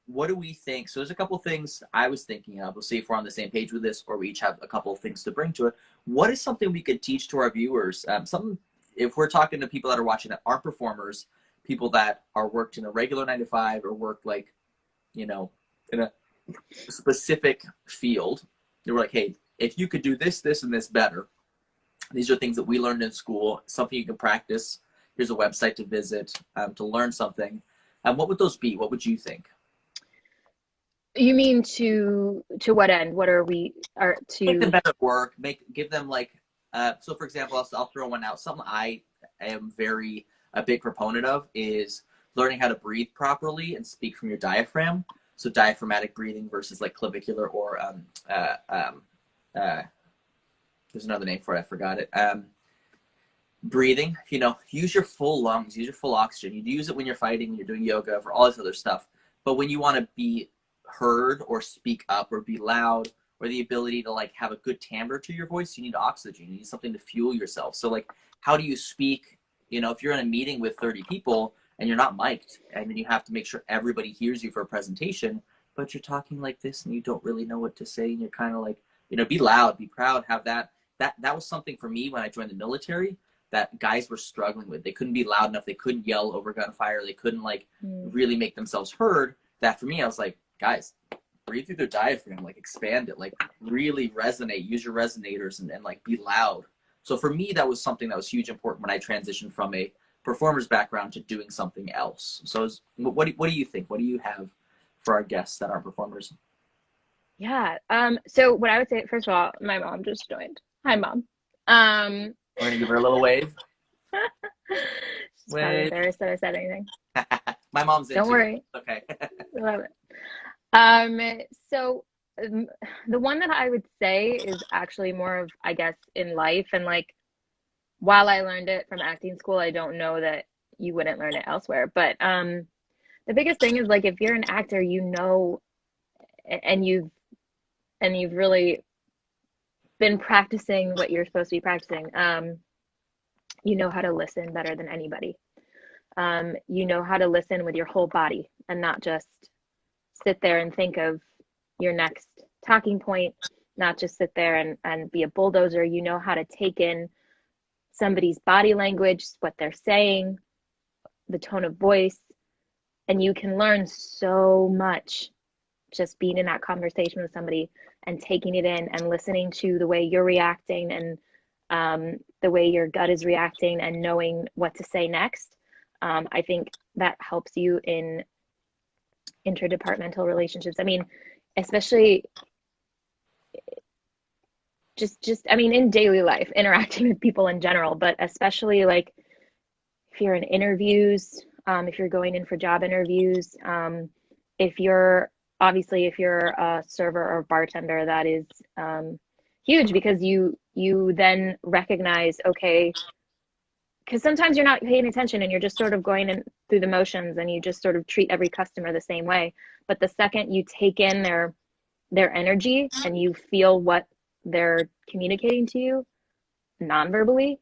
what do we think? So there's a couple things I was thinking of. We'll see if we're on the same page with this, or we each have a couple of things to bring to it. What is something we could teach to our viewers? Something if we're talking to people that are watching that aren't performers, people that are worked in a regular 9 to 5 or work like, in a specific field. They were like, hey, if you could do this, this, and this better, these are things that we learned in school, something you can practice. Here's a website to visit to learn something. And what would those be? What would you think? You mean to what end? What are we are Make them to? better at work. Give them like so. For example, I'll throw one out. Something I am very a big proponent of is learning how to breathe properly and speak from your diaphragm. So diaphragmatic breathing versus like clavicular or uh, there's another name for it. I forgot it. Breathing. Use your full lungs. Use your full oxygen. You use it when you're fighting, when you're doing yoga, for all this other stuff. But when you want to be heard or speak up or be loud or the ability to like have a good timbre to your voice, you need oxygen. You need something to fuel yourself. So like, how do you speak? If you're in a meeting with 30 people and you're not mic'd, and then you have to make sure everybody hears you for a presentation, but you're talking like this and you don't really know what to say, and you're kind of like, be loud, be proud, have that. That was something for me when I joined the military that guys were struggling with. They couldn't be loud enough. They couldn't yell over gunfire. They couldn't like really make themselves heard. That for me, I was like, guys, breathe through their diaphragm, like expand it, like really resonate, use your resonators and like be loud. So for me, that was something that was huge important when I transitioned from a performer's background to doing something else. So what do you think? What do you have for our guests that aren't performers? Yeah. So what I would say, first of all, my mom just joined. Hi, Mom. Um, We're gonna give her a little wave. she's probably Wave. embarrassed that I said anything. My mom's Don't into it. worry. Okay. Love it. Um, so um, the one that I would say is actually more of, I guess, in life, and like while I learned it from acting school, I don't know that you wouldn't learn it elsewhere. But the biggest thing is like if you're an actor, and you've really been practicing what you're supposed to be practicing. You know how to listen better than anybody. You know how to listen with your whole body and not just sit there and think of your next talking point, not just sit there and be a bulldozer. You know how to take in somebody's body language, what they're saying, the tone of voice, and you can learn so much just being in that conversation with somebody and taking it in and listening to the way you're reacting and the way your gut is reacting and knowing what to say next. I think that helps you in interdepartmental relationships. I mean, especially just I mean, in daily life, interacting with people in general, but especially like if you're in interviews, if you're going in for job interviews, if you're if you're a server or bartender, that is huge because you then recognize, okay, because sometimes you're not paying attention and you're just sort of going in through the motions and you just sort of treat every customer the same way. But the second you take in their energy and you feel what they're communicating to you non-verbally,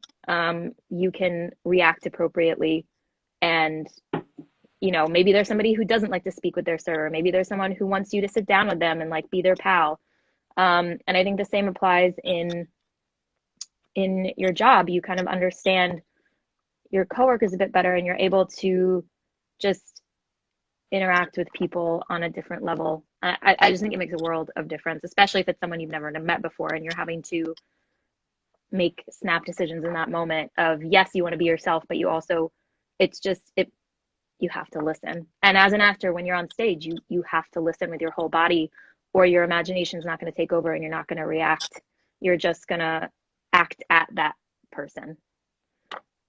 you can react appropriately. And maybe there's somebody who doesn't like to speak with their server. Maybe there's someone who wants you to sit down with them and like be their pal. And I think the same applies in your job. You kind of understand your coworkers a bit better and you're able to just interact with people on a different level. I just think it makes a world of difference, especially if it's someone you've never met before and you're having to make snap decisions in that moment of, yes, you want to be yourself, but you also, you have to listen. And as an actor, when you're on stage, you have to listen with your whole body or your imagination is not going to take over and you're not going to react. You're just going to act at that person,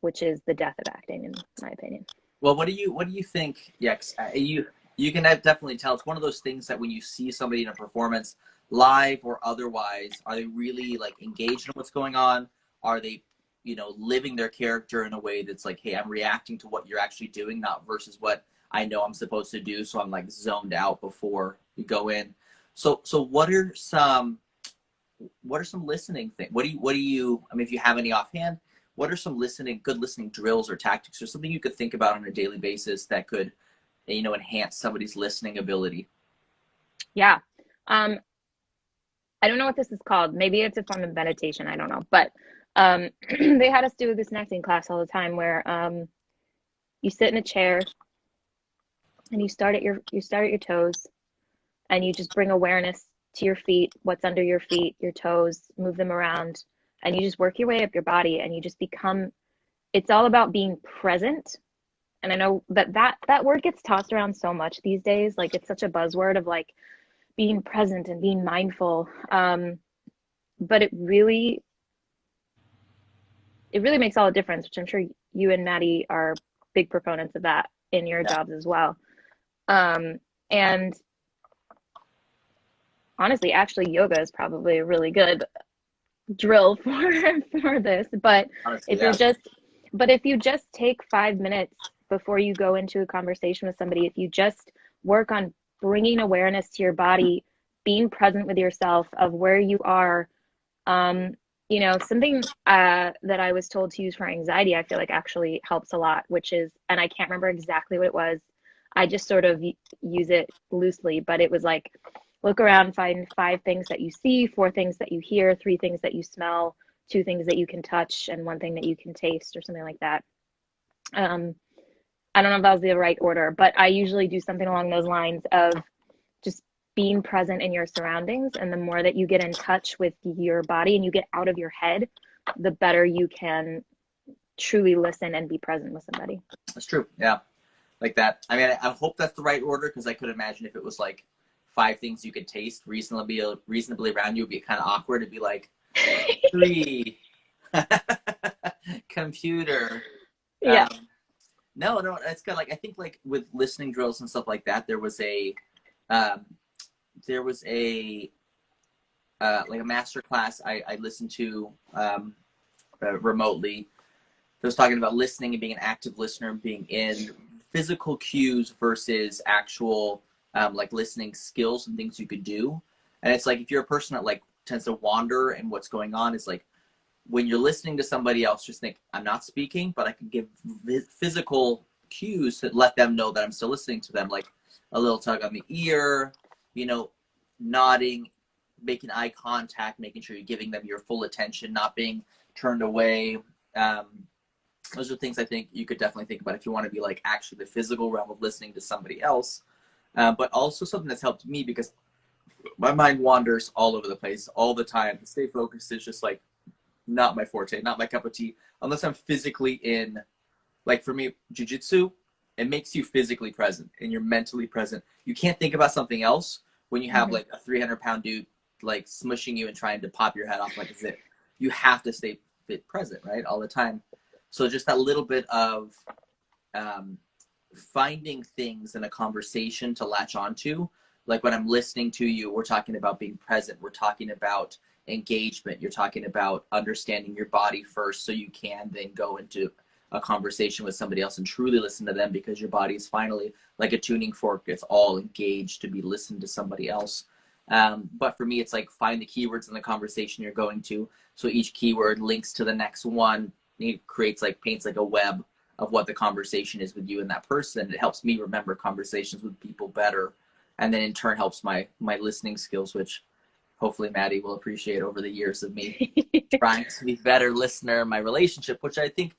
which is the death of acting, in my opinion. Well, what do you think? Yes, you can definitely tell. It's one of those things that when you see somebody in a performance, live or otherwise, are they really like engaged in what's going on? Are they, living their character in a way that's like, hey, I'm reacting to what you're actually doing, not versus what I know I'm supposed to do. So I'm like zoned out before you go in. So what are some listening things? What do you? I mean, if you have any offhand, what are some good listening drills or tactics or something you could think about on a daily basis that could, enhance somebody's listening ability? Yeah. Um, I don't know what this is called. Maybe it's a form of meditation. I don't know. But they had us do this acting class all the time where you sit in a chair and you start at your toes and you just bring awareness to your feet, what's under your feet, your toes, move them around, and you just work your way up your body and you just become, it's all about being present. And I know that word gets tossed around so much these days. Like it's such a buzzword of like being present and being mindful. But it really makes all the difference, which I'm sure you and Maddie are big proponents of that in your Yeah, jobs as well. And honestly, actually, yoga is probably a really good drill for this. But honestly, if you're yeah. just, but if you just take 5 minutes before you go into a conversation with somebody, if you just work on bringing awareness to your body, being present with yourself of where you are, um, something that I was told to use for anxiety, I feel like actually helps a lot, which is, and I can't remember exactly what it was. I just sort of use it loosely, but it was like, look around, find 5 things that you see, 4 things that you hear, 3 things that you smell, 2 things that you can touch, and 1 thing that you can taste, or something like that. Um, I don't know if that was the right order, but I usually do something along those lines of just being present in your surroundings. And the more that you get in touch with your body and you get out of your head, the better you can truly listen and be present with somebody. That's true. Yeah, like that. I mean, I hope that's the right order because I could imagine if it was like 5 things you could taste reasonably around you, it'd be kind of awkward. It'd be like 3, computer. Yeah. Um, no, it's kind of like I think like with listening drills and stuff like that. Um, there was a like a master class I listened to remotely. That was talking about listening and being an active listener, being in physical cues versus actual like listening skills and things you could do. And it's like if you're a person that like tends to wander and what's going on, is like when you're listening to somebody else, just think, I'm not speaking, but I can give physical cues that let them know that I'm still listening to them, like a little tug on the ear, you know, nodding, making eye contact, making sure you're giving them your full attention, not being turned away. Um, those are things I think you could definitely think about if you want to be like actually the physical realm of listening to somebody else. But also something that's helped me because my mind wanders all over the place all the time. To stay focused is just like not my forte, not my cup of tea, unless I'm physically in, like for me, jujitsu, it makes you physically present and you're mentally present. You can't think about something else when you have Mm-hmm. like a 300-pound dude like smushing you and trying to pop your head off like a zip. You have to stay present, right? All the time. So just that little bit of um, finding things in a conversation to latch onto. Like when I'm listening to you, we're talking about being present. We're talking about engagement. You're talking about understanding your body first so you can then go into a conversation with somebody else and truly listen to them because your body is finally like a tuning fork. It's all engaged to be listened to somebody else. But for me, it's like find the keywords in the conversation you're going to. So each keyword links to the next one. It creates like paints like a web of what the conversation is with you and that person. It helps me remember conversations with people better, and then in turn helps my listening skills, which hopefully Maddie will appreciate over the years of me trying to be better listener in my relationship, which I think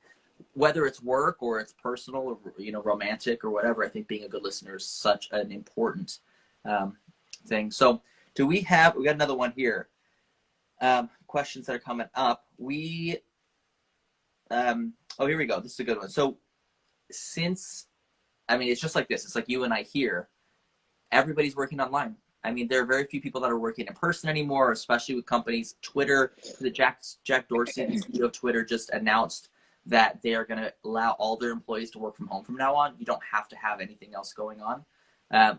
whether it's work or it's personal or romantic or whatever, I think being a good listener is such an important thing. So we got another one here. Questions that are coming up. Oh, here we go. This is a good one. So since, I mean, it's just like this. It's like you and I here. Everybody's working online. I mean, there are very few people that are working in person anymore, especially with companies. Twitter, Jack Dorsey, the CEO of Twitter, just announced that they are going to allow all their employees to work from home from now on. You don't have to have anything else going on,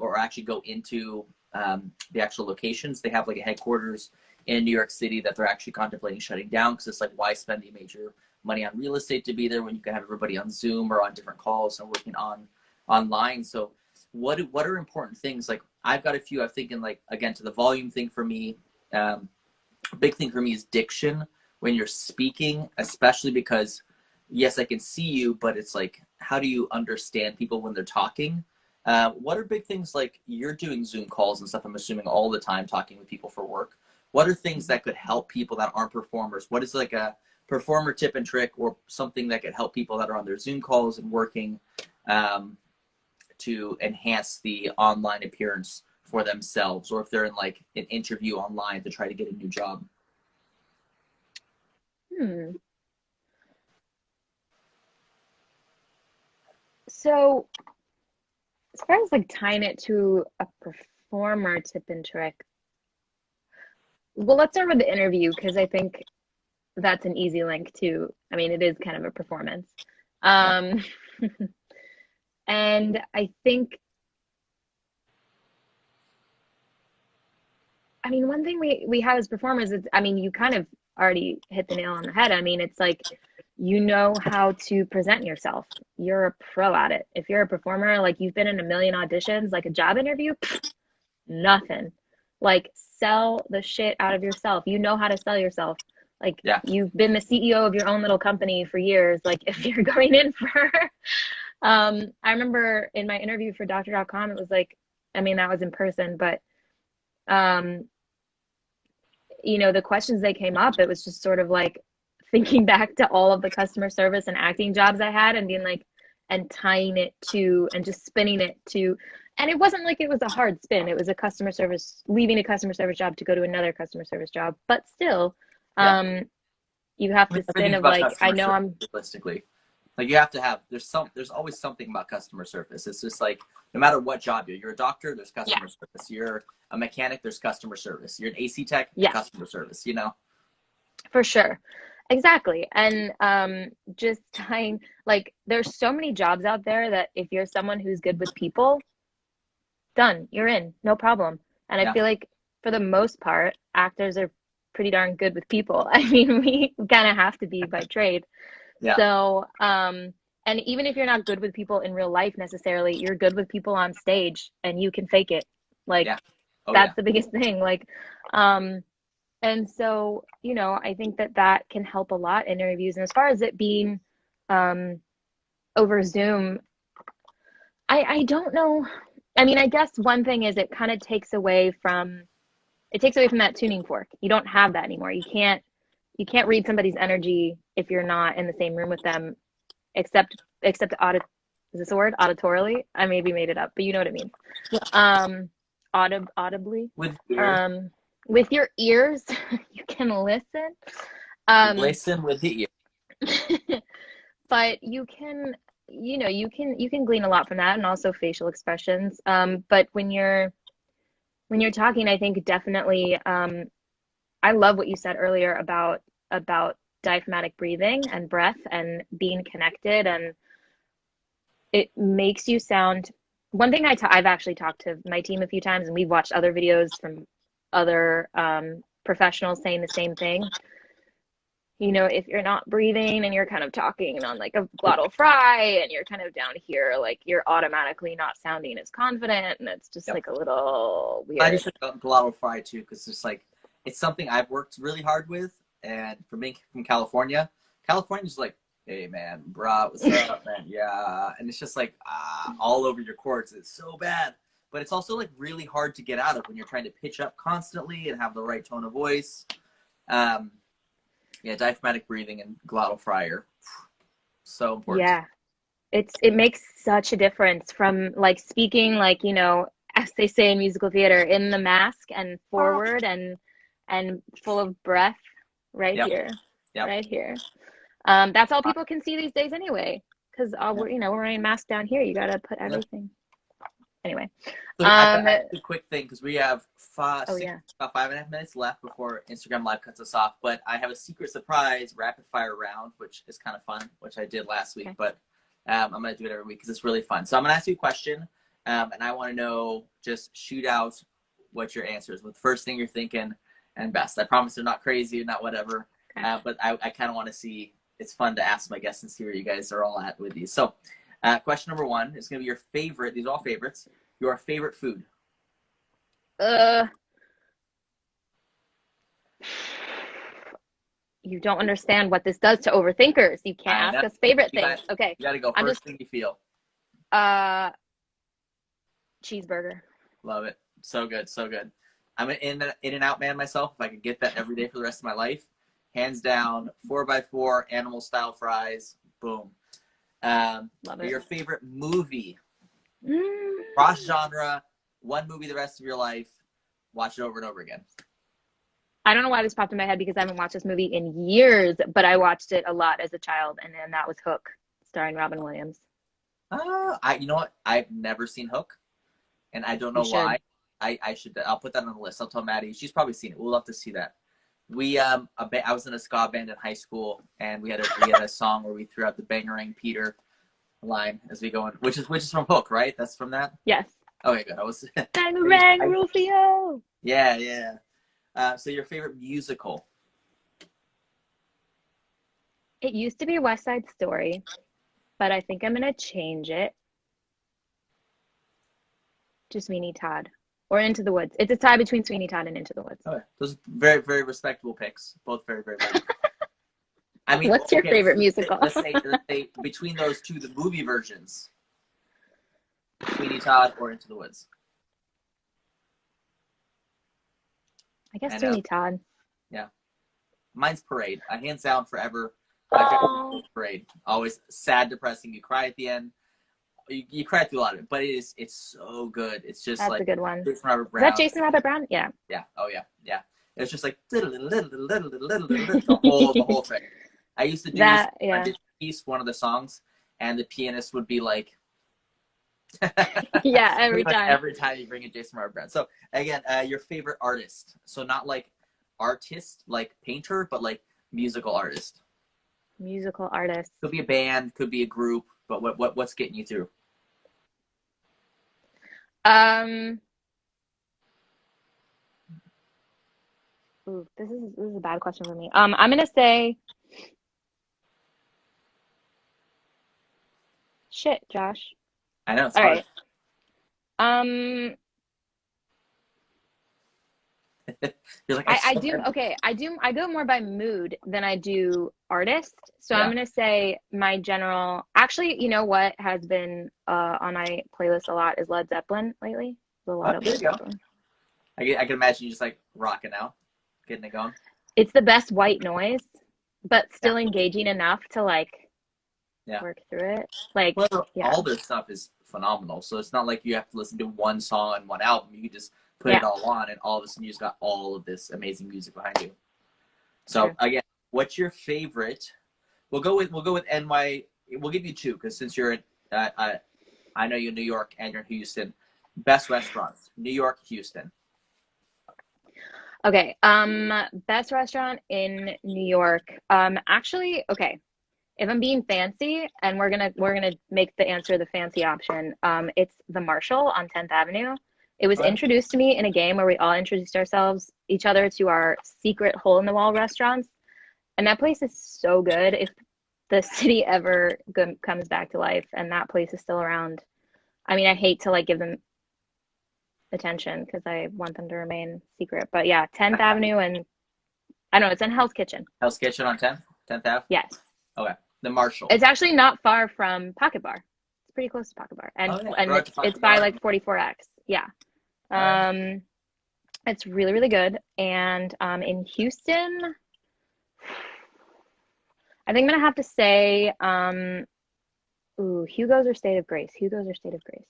or actually go into the actual locations. They have like a headquarters in New York City that they're actually contemplating shutting down because it's like, why spend the major money on real estate to be there when you can have everybody on Zoom or on different calls and working online? So what are important things? Like I've got a few. I'm thinking like, again, to the volume thing for me. A big thing for me is diction when you're speaking, especially because yes, I can see you, but it's like, how do you understand people when they're talking? What are big things like you're doing Zoom calls and stuff, I'm assuming all the time, talking with people for work. What are things that could help people that aren't performers? What is like a performer tip and trick or something that could help people that are on their Zoom calls and working to enhance the online appearance for themselves, or if they're in like an interview online to try to get a new job? Hmm. So as far as like tying it to a performer tip and trick. Well, let's start with the interview because I think that's an easy link to, I mean, it is kind of a performance. Yeah. Um, and I think, I mean, one thing we have as performers is, I mean, you kind of already hit the nail on the head. I mean, it's like you know how to present yourself. You're a pro at it. If you're a performer, like you've been in a million auditions, like a job interview, nothing. Like sell the shit out of yourself. You know how to sell yourself. Like Yeah. you've been the CEO of your own little company for years. Like if you're going in for I remember in my interview for doctor.com, it was like, I mean, that was in person, but um, you know, the questions they came up, it was just sort of like thinking back to all of the customer service and acting jobs I had and being like, and tying it to, and just spinning it to, and it wasn't like it was a hard spin. It was a customer service, leaving a customer service job to go to another customer service job. But still, Yeah. you have I mean, to spin everything's of about like, I customer know service, I'm, realistically. Like you have to have, there's always something about customer service. It's just like, no matter what job you're a doctor, there's yeah, customer service. You're a mechanic, there's customer service. You're an AC tech, yes, customer service, you know? for sure. Exactly. And just tying, like, there's so many jobs out there that if you're someone who's good with people, done, you're in, no problem. And I Yeah. feel like for the most part, actors are pretty darn good with people. I mean, we kind of have to be by trade. Yeah. So, and even if you're not good with people in real life necessarily, you're good with people on stage and you can fake it. Like, Yeah. Oh, that's yeah. the biggest thing. Like, and so, you know, I think that that can help a lot in interviews. And as far as it being um, over Zoom, I don't know. I mean, I guess one thing is it kind of takes away from that tuning fork. You don't have that anymore. You can't read somebody's energy if you're not in the same room with them, except is this a word? Auditorily? I maybe made it up, but you know what I mean. Audibly. With ears. Um, with your ears, you can listen. Um, Listen with the ear. but you can, you know, you can glean a lot from that and also facial expressions. But when you're talking, I think definitely I love what you said earlier about diaphragmatic breathing and breath and being connected, and it makes you sound. One thing I've actually talked to my team a few times, and we've watched other videos from other professionals saying the same thing. You know, if you're not breathing and you're kind of talking on like a glottal fry and you're kind of down here, like you're automatically not sounding as confident, and it's just Yep. like a little I weird. just got glottal fry too, because it's like, it's something I've worked really hard with. And for being from California, California's like, hey man, brah, what's up, man? Yeah. And it's just like, all over your cords. It's so bad. But it's also like really hard to get out of when you're trying to pitch up constantly and have the right tone of voice. Yeah, diaphragmatic breathing and glottal fry are so important. Yeah. It makes such a difference from like speaking, like, you know, as they say in musical theater, in the mask and forward and full of breath right Yep. here. Yep. Right here. That's all people can see these days anyway, because we're, you know, we're wearing masks down here. You got to put everything. Anyway. So I got a quick thing because we have about 5.5 minutes left before Instagram Live cuts us off. But I have a secret surprise rapid fire round, which is kind of fun, which I did last week. Okay. But I'm going to do it every week because it's really fun. So I'm going to ask you a question, and I want to know, just shoot out what your answer is with the first thing you're thinking and best. I promise they're not crazy, not whatever. Okay. But I kind of want to see. It's fun to ask my guests and see where you guys are all at with these. So question number one is going to be your favorite. These are all favorites. Your favorite food. You don't understand what this does to overthinkers. You can't ask us favorite things. Okay. You got to go first thing you feel. Cheeseburger. Love it. So good. So good. I'm an In-N-Out man myself. If I could get that every day for the rest of my life, hands down, 4x4 animal style fries. Boom. Love it. Your favorite movie. Cross genre, one movie the rest of your life, watch it over and over again. I don't know why this popped in my head because I haven't watched this movie in years, but I watched it a lot as a child, and then that was Hook, starring Robin Williams. You know what? I've never seen Hook, and I don't know why. I'll put that on the list. I'll tell Maddie. She's probably seen it. We'll love to see that. I was in a ska band in high school, and we had a song where we threw out the Bangerang Peter line as we go in, which is from Hook, right? That's from that? Yes. Okay, good. I was Bangerang Rufio. Yeah. So your favorite musical? It used to be West Side Story, but I think I'm gonna change it to Sweeney Todd or Into the Woods. It's a tie between Sweeney Todd and Into the Woods. Okay. Those are very, very respectable picks. Both very, very, very. I mean, what's your favorite musical? Let's say between those two, the movie versions, Sweeney Todd or Into the Woods. I guess Sweeney Todd. Yeah, mine's Parade. Hands down, forever. Parade. Always sad, depressing. You cry at the end. You cry through a lot of it, but it's so good. It's just that's a good one. Jason Robert Brown. Is that Jason Robert Brown? Yeah. Yeah. Oh yeah. It's just like the whole thing. I used to do that. This, yeah. I did piece one of the songs, and the pianist would be like, yeah, every time. Every time you bring in Jason Robert Brown. So again, your favorite artist. So not like artist, like painter, but like musical artist. Musical artist. Could be a band, could be a group, but what's getting you through? Ooh, this is a bad question for me. I'm gonna say shit, Josh. I know it's all hard. Right. You're like, I go more by mood than I do artist. So Yeah. I'm gonna say my general. Actually, you know what has been on my playlist a lot is Led Zeppelin lately. There's a lot of there Led you go. Zeppelin. I can imagine you just like rocking out, getting it going. It's the best white noise, but still engaging enough to like work through it. Like, Well, yeah. all their stuff is phenomenal. So it's not like you have to listen to one song and one album. You can just put it all on, and all of a sudden you just got all of this amazing music behind you. So again, what's your favorite? We'll go with NY. We'll give you two because since you're I know you're in New York and you're in Houston. Best restaurants: New York, Houston. Okay. Best restaurant in New York. Actually, okay. If I'm being fancy, and we're gonna make the answer the fancy option, it's the Marshall on 10th Avenue. It was introduced to me in a game where we all introduced each other to our secret hole in the wall restaurants, and that place is so good. If the city ever comes back to life and that place is still around, I mean, I hate to like give them attention because I want them to remain secret, but yeah, 10th Avenue, and I don't know, it's in Hell's Kitchen. Hell's Kitchen on 10th Ave? Yes. Okay. The Marshall. It's actually not far from Pocket Bar. It's pretty close to Pocket Bar. And it's by like 44X. Yeah. It's really, really good. And in Houston, I think I'm gonna have to say Hugo's or State of Grace. Hugo's or State of Grace.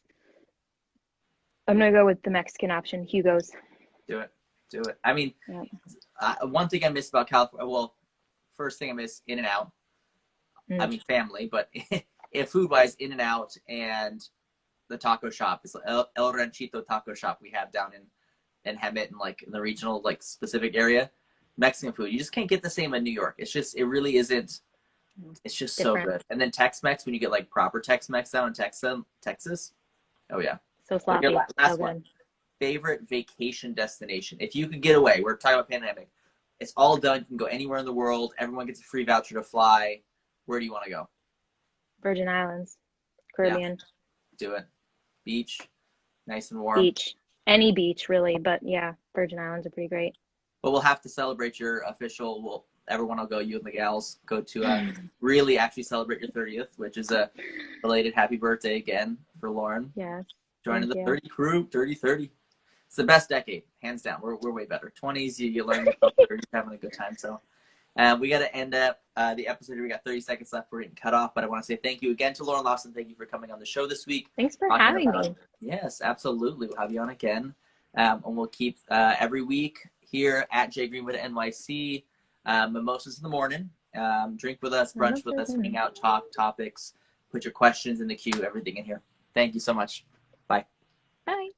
I'm gonna go with the Mexican option, Hugo's. Do it. I mean, one thing I miss about California. Well, first thing I miss In-N-Out. I mean, family, but if food-wise, In-N-Out and the taco shop is El Ranchito Taco Shop we have down in Hemet and like in the regional like specific area. Mexican food, you just can't get the same in New York. It really isn't. It's just different. So good. And then Tex-Mex, when you get like proper Tex-Mex down in Texas. Oh yeah. So sloppy. Okay, last one. Favorite vacation destination. If you could get away, we're talking about pandemic. It's all done. You can go anywhere in the world. Everyone gets a free voucher to fly. Where do you want to go? Virgin Islands, Caribbean. Yeah. Do it. Beach, nice and warm. Beach. Any beach, really. But yeah, Virgin Islands are pretty great. But we'll have to celebrate your official, everyone will go, you and the gals, go to really actually celebrate your 30th, which is a belated happy birthday again for Lauren. Yes. Joining the 30 crew, 30-30. It's the best decade, hands down. We're way better. 20s, you learn, 30s, having a good time. So we got to end up the episode here. We got 30 seconds left. We're getting cut off, but I want to say thank you again to Lauren Lawson. Thank you for coming on the show this week. Thanks for having me. Yes, absolutely. We'll have you on again. And we'll keep every week here at J Greenwood NYC. Mimosas in the morning. Drink with us, brunch with us, hang out, talk topics, put your questions in the queue, everything in here. Thank you so much. Bye. Bye.